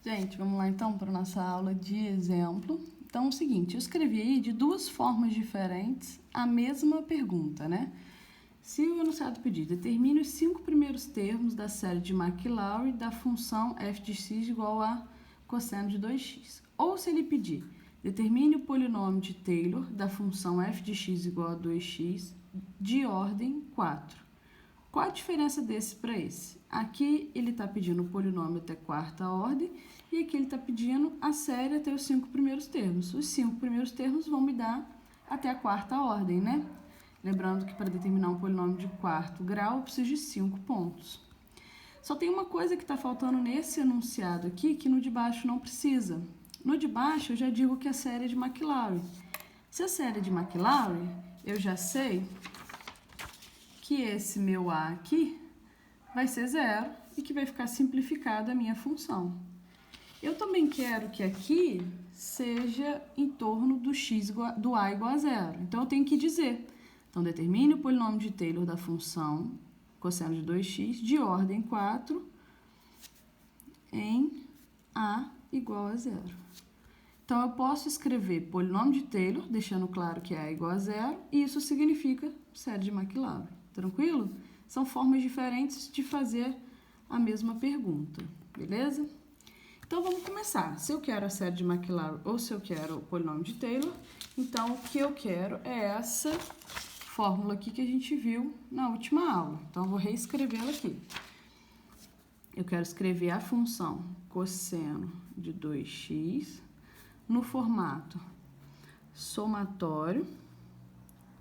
Gente, vamos lá então para a nossa aula de exemplo. Então, é o seguinte, eu escrevi aí de duas formas diferentes a mesma pergunta, né? Se o enunciado pedir, determine os 5 primeiros termos da série de Maclaurin da função f de x igual a cosseno de 2x. Ou se ele pedir, determine o polinômio de Taylor da função f de x igual a 2x de ordem 4. Qual a diferença desse para esse? Aqui ele está pedindo o polinômio até quarta ordem e aqui ele está pedindo a série até os 5 primeiros termos. Os 5 primeiros termos vão me dar até a quarta ordem, né? Lembrando que para determinar um polinômio de quarto grau eu preciso de 5 pontos. Só tem uma coisa que está faltando nesse enunciado aqui que no de baixo não precisa. No de baixo eu já digo que a série é de Maclaurin. Se a série é de Maclaurin, eu já sei que esse meu A aqui vai ser zero e que vai ficar simplificada a minha função. Eu também quero que aqui seja em torno do A igual a zero. Então, eu tenho que dizer. Então, determine o polinômio de Taylor da função cosseno de 2x de ordem 4 em A igual a zero. Então, eu posso escrever polinômio de Taylor, deixando claro que A é igual a zero, e isso significa série de Maclaurin. Tranquilo? São formas diferentes de fazer a mesma pergunta, beleza? Então, vamos começar. Se eu quero a série de Maclaurin ou se eu quero o polinômio de Taylor, então, o que eu quero é essa fórmula aqui que a gente viu na última aula. Então, eu vou reescrevê-la aqui. Eu quero escrever a função cosseno de 2x no formato somatório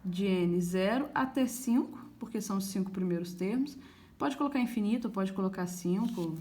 de n 0 até 5, porque são os 5 primeiros termos. Pode colocar infinito, pode colocar 5,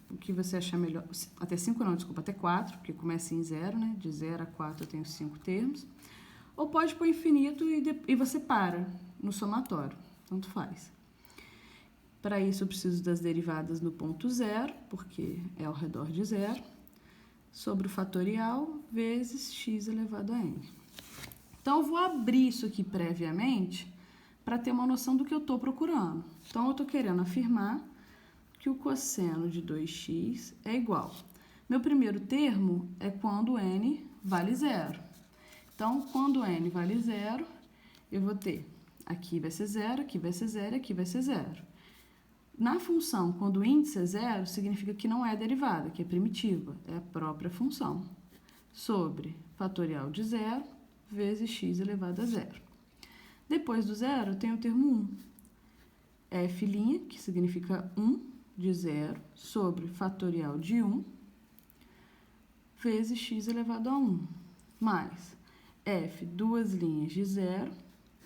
o que você achar melhor. Até 5 não, desculpa, até 4, porque começa em 0, né? De 0 a 4 eu tenho 5 termos. Ou pode pôr infinito e você para no somatório, tanto faz. Para isso eu preciso das derivadas no ponto 0, porque é ao redor de 0, sobre o fatorial vezes x elevado a n. Então, eu vou abrir isso aqui previamente para ter uma noção do que eu estou procurando. Então, eu estou querendo afirmar que o cosseno de 2x é igual. Meu primeiro termo é quando n vale 0. Então, quando n vale 0, eu vou ter aqui vai ser 0, aqui vai ser 0 e aqui vai ser 0. Na função, quando o índice é 0, significa que não é derivada, que é primitiva, é a própria função, sobre fatorial de 0 vezes x elevado a 0. Depois do 0, eu tenho o termo 1. F', que significa 1 de 0, sobre fatorial de 1, vezes x elevado a 1, mais f, duas linhas de 0,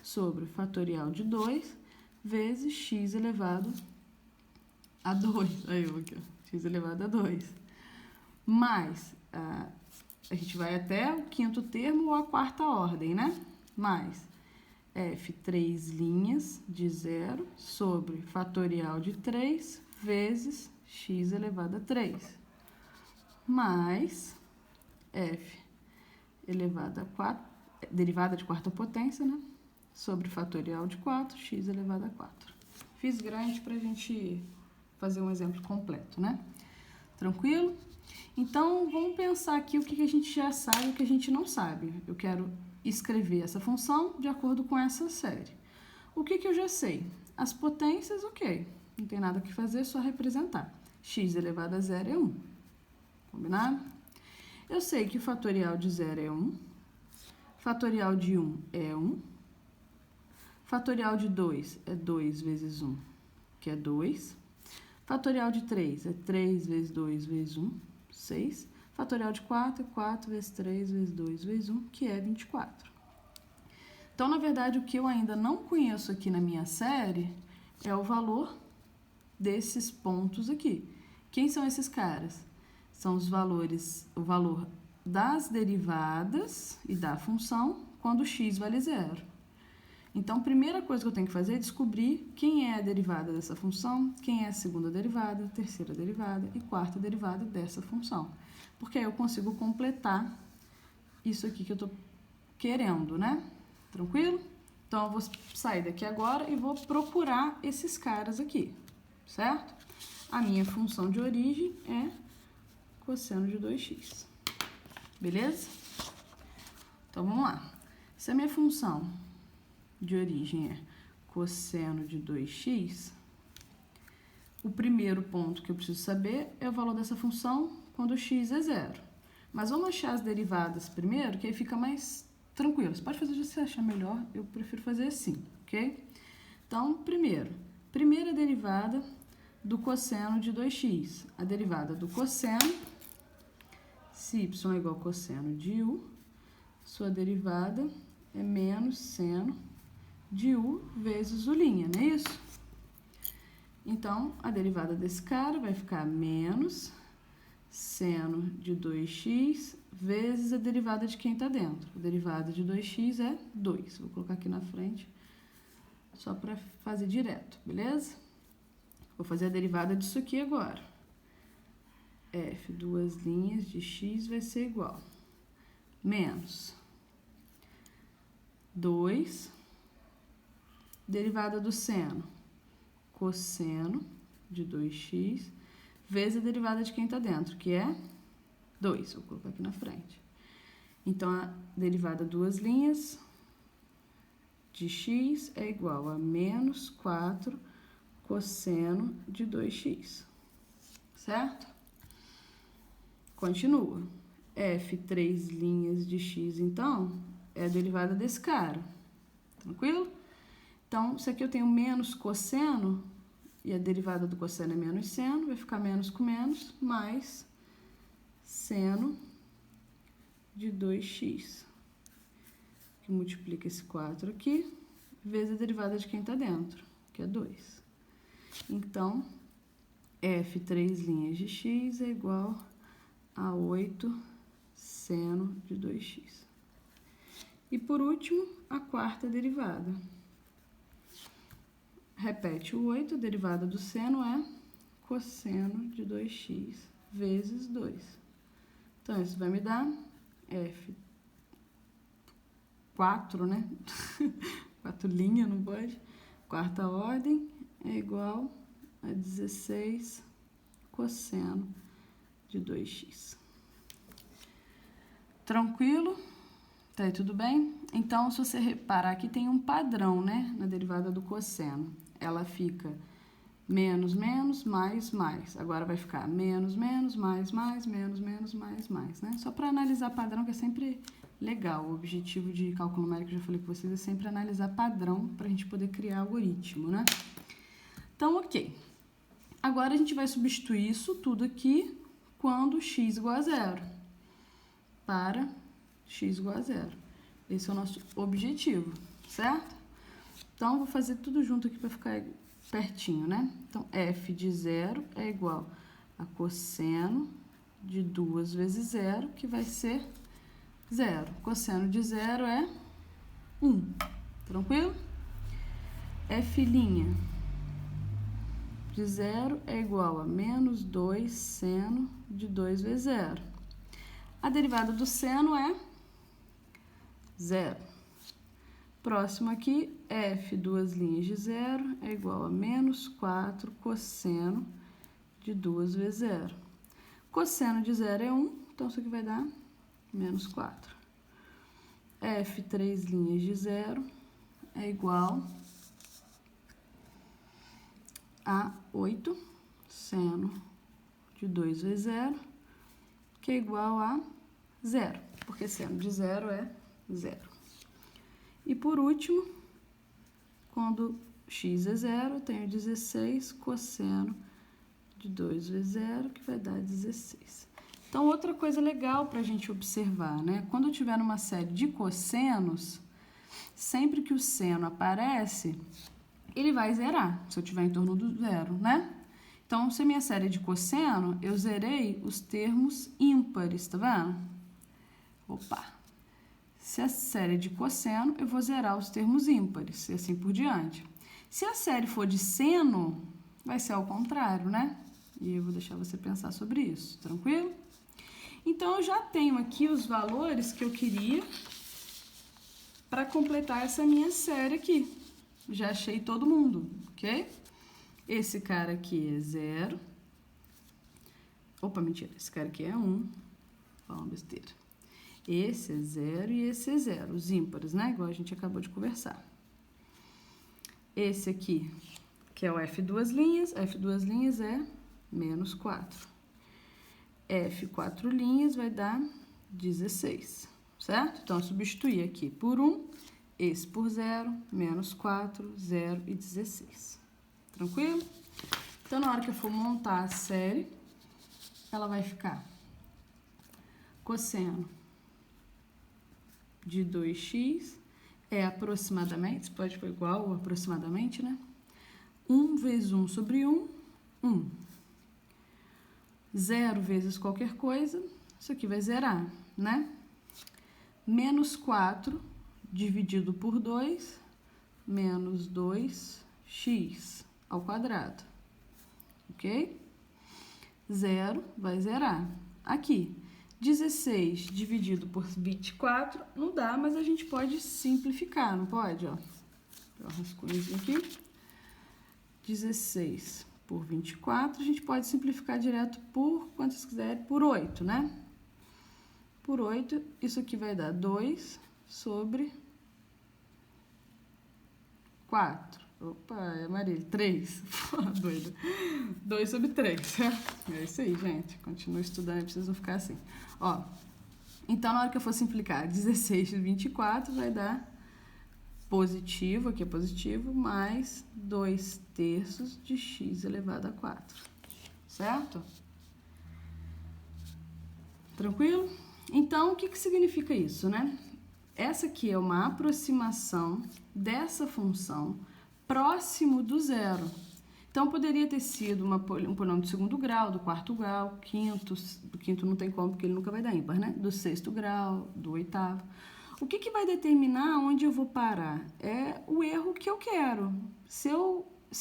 sobre fatorial de 2, vezes x elevado a 2. Aí eu aqui, ó, x elevado a 2. Mais, a gente vai até o quinto termo ou a quarta ordem, né? Mais f, 3 linhas de 0 sobre fatorial de 3 vezes x elevado a 3. Mais f elevado a 4, derivada de quarta potência, né? Sobre fatorial de 4, x elevado a 4. Fiz grande para a gente fazer um exemplo completo, né? Tranquilo? Então, vamos pensar aqui o que a gente já sabe e o que a gente não sabe. Eu quero escrever essa função de acordo com essa série. O que eu já sei? As potências, ok. Não tem nada que fazer, é só representar. X elevado a 0 é 1. Combinado? Eu sei que o fatorial de 0 é 1. Fatorial de 1 é 1. Fatorial de 2 é 2 vezes 1, que é 2. Fatorial de 3 é 3 vezes 2 vezes 1, 6. Fatorial de 4 é 4 vezes 3 vezes 2 vezes 1, que é 24. Então, na verdade, o que eu ainda não conheço aqui na minha série é o valor desses pontos aqui. Quem são esses caras? São os valores, o valor das derivadas e da função quando x vale 0. Então, a primeira coisa que eu tenho que fazer é descobrir quem é a derivada dessa função, quem é a segunda derivada, terceira derivada e quarta derivada dessa função. Porque aí eu consigo completar isso aqui que eu estou querendo, né? Tranquilo? Então, eu vou sair daqui agora e vou procurar esses caras aqui, certo? A minha função de origem é cosseno de 2x. Beleza? Então, vamos lá. Se a minha função de origem é cosseno de 2x, o primeiro ponto que eu preciso saber é o valor dessa função quando x é 0. Mas vamos achar as derivadas primeiro, que aí fica mais tranquilo. Você pode fazer se você achar melhor, eu prefiro fazer assim, ok? Então, primeira derivada do cosseno de 2x. A derivada do cosseno, se y é igual a cosseno de u, sua derivada é menos seno de u vezes u', não é isso? Então, a derivada desse cara vai ficar menos seno de 2x vezes a derivada de quem está dentro. A derivada de 2x é 2. Vou colocar aqui na frente só para fazer direto, beleza? Vou fazer a derivada disso aqui agora. F, duas linhas de x vai ser igual menos 2, derivada do seno, cosseno de 2x, vezes a derivada de quem está dentro, que é 2. Vou colocar aqui na frente. Então, a derivada duas linhas de x é igual a menos 4 cosseno de 2x. Certo? Continua. F, 3 linhas de x, então, é a derivada desse cara. Tranquilo? Então, se aqui eu tenho menos cosseno, e a derivada do cosseno é menos seno, vai ficar menos com menos, mais seno de 2x, que multiplica esse 4 aqui, vezes a derivada de quem está dentro, que é 2. Então, F, 3 linhas de x é igual a 8 seno de 2x. E, por último, a quarta derivada. Repete o 8, a derivada do seno é cosseno de 2x vezes 2. Então, isso vai me dar F, 4, né? 4 linhas, não pode? Quarta ordem é igual a 16 cosseno de 2x. Tranquilo? Tá aí tudo bem? Então, se você reparar, aqui tem um padrão, né? Na derivada do cosseno. Ela fica menos, menos, mais, mais. Agora vai ficar menos, menos, mais, mais, menos, menos, mais, mais, né? Só para analisar padrão, que é sempre legal. O objetivo de cálculo numérico, que eu já falei com vocês, é sempre analisar padrão para a gente poder criar algoritmo, né? Então, ok. Agora, a gente vai substituir isso tudo aqui quando x igual a 0. Para x igual a 0. Esse é o nosso objetivo, certo? Então, vou fazer tudo junto aqui para ficar pertinho, né? Então, f de 0 é igual a cosseno de 2 vezes 0, que vai ser 0. Cosseno de 0 é 1. Tranquilo? F' de 0 é igual a menos 2 seno de 2 vezes 0. A derivada do seno é 0. Próximo aqui, f, duas linhas de 0, é igual a menos 4 cosseno de 2 vezes 0. Cosseno de 0 é 1, então isso aqui vai dar menos 4. F, 3 linhas de 0, é igual a 8 seno de 2 vezes 0, que é igual a 0, porque seno de 0 é 0. E por último, quando x é 0, eu tenho 16 cosseno de 2 vezes 0, que vai dar 16. Então, outra coisa legal para a gente observar, né? Quando eu tiver numa série de cossenos, sempre que o seno aparece, ele vai zerar, se eu tiver em torno do 0, né? Então, se a minha série é de cosseno, eu zerei os termos ímpares, tá vendo? Opa! Se a série é de cosseno, eu vou zerar os termos ímpares, e assim por diante. Se a série for de seno, vai ser ao contrário, né? E eu vou deixar você pensar sobre isso, tranquilo? Então, eu já tenho aqui os valores que eu queria para completar essa minha série aqui. Já achei todo mundo, ok? Esse cara aqui é 0. Opa, mentira, esse cara aqui é 1. Fala uma besteira. Esse é 0 e esse é 0, os ímpares, né? Igual a gente acabou de conversar. Esse aqui, que é o F duas linhas é menos 4. F 4 linhas vai dar 16, certo? Então, eu substituir aqui por 1, esse por 0, menos 4, 0 e 16. Tranquilo? Então, na hora que eu for montar a série, ela vai ficar cosseno de 2x é aproximadamente, pode pôr igual ou aproximadamente, né? 1 vezes 1 sobre 1, 1. 0 vezes qualquer coisa, isso aqui vai zerar, né? Menos 4 dividido por 2, menos 2x ao quadrado, ok? 0 vai zerar. Aqui, 16 dividido por 24, não dá, mas a gente pode simplificar, não pode? Ó, um rascunhozinho aqui. 16 por 24, a gente pode simplificar direto por, quantos quiser, por 8, né? Por 8, isso aqui vai dar 2 sobre 4. Opa, é Marília, 3. Doida. 2 sobre 3. É isso aí, gente. Continua estudando, precisa não ficar assim. Ó, então, na hora que eu for simplificar 16 sobre 24, vai dar positivo, aqui é positivo, mais 2/3 de x elevado a 4. Certo? Tranquilo? Então, o que significa isso, né? Essa aqui é uma aproximação dessa função próximo do zero. Então, poderia ter sido um polinômio do segundo grau, do quarto grau, do quinto não tem como, porque ele nunca vai dar ímpar, né? Do sexto grau, do oitavo. O que vai determinar onde eu vou parar? É o erro que eu quero. Se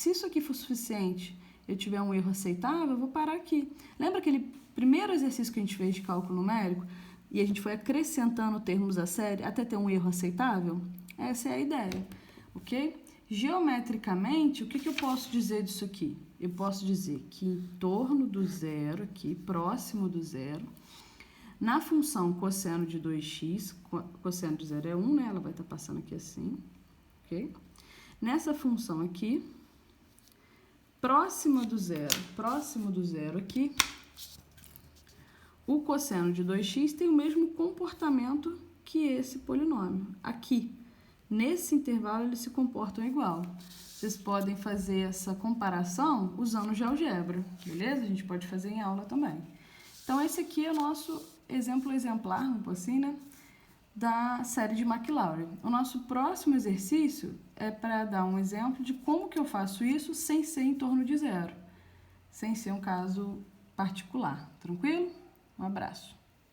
isso aqui for suficiente, eu tiver um erro aceitável, eu vou parar aqui. Lembra aquele primeiro exercício que a gente fez de cálculo numérico? E a gente foi acrescentando termos à série até ter um erro aceitável? Essa é a ideia, ok? Geometricamente, o que eu posso dizer disso aqui? Eu posso dizer que em torno do zero, aqui, próximo do zero, na função cosseno de 2x, cosseno de 0 é 1, né? Ela vai estar passando aqui assim, ok? Nessa função aqui, próximo do zero aqui, o cosseno de 2x tem o mesmo comportamento que esse polinômio. Aqui, nesse intervalo, eles se comportam igual. Vocês podem fazer essa comparação usando GeoGebra, beleza? A gente pode fazer em aula também. Então, esse aqui é o nosso exemplo exemplar, um pouco assim, né? Da série de Maclaurin. O nosso próximo exercício é para dar um exemplo de como que eu faço isso sem ser em torno de zero, sem ser um caso particular. Tranquilo? Um abraço.